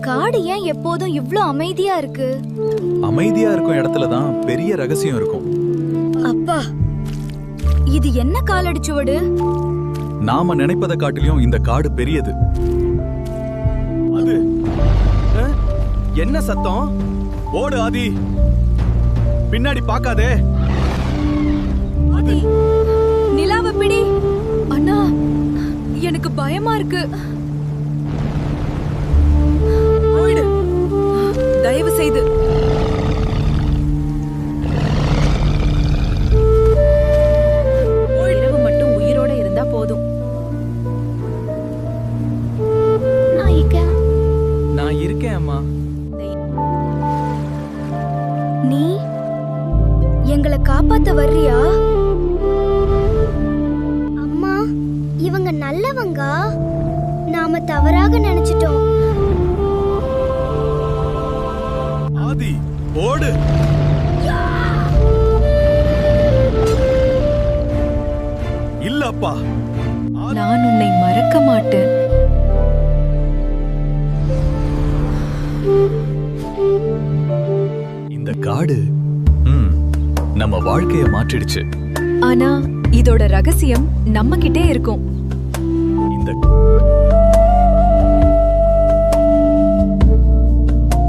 காடு ஏன் எப்போதும் இவ்ளோ அமைதியா இருக்கு? அமைதியா இருக்கும் இடத்துலதான் பெரிய ரகசியம் இருக்கும். அப்பா, இது என்ன காலடிச்சுவடு? நாம நினைப்பதை காட்டிலும் இந்த காடு பெரியது. அது என்ன சத்தம்? ஓடு ஆதி, பின்னாடி பாக்காதே. ஆதி, நிலாவை பிடி. அண்ணா, எனக்கு பயமா இருக்கு. போயிடு, தயவு செய்து. இரவு மட்டும் உயிரோட இருந்தா போதும். நான் இருக்கேன் அம்மா. நீ எங்களை காப்பாத்த வர்றியா? அம்மா, இவங்க நல்லவங்க. நாம தவறாக நினைச்சிட்டோம். ஆதி, ஓடு. இல்லப்பா, நான் உன்னை மறக்க மாட்டேன். இந்த காடு நம்ம வாழ்க்கைய மாற்றிடுச்சு. ஆனா இதோட ரகசியம் நம்ம கிட்டே இருக்கும். இந்த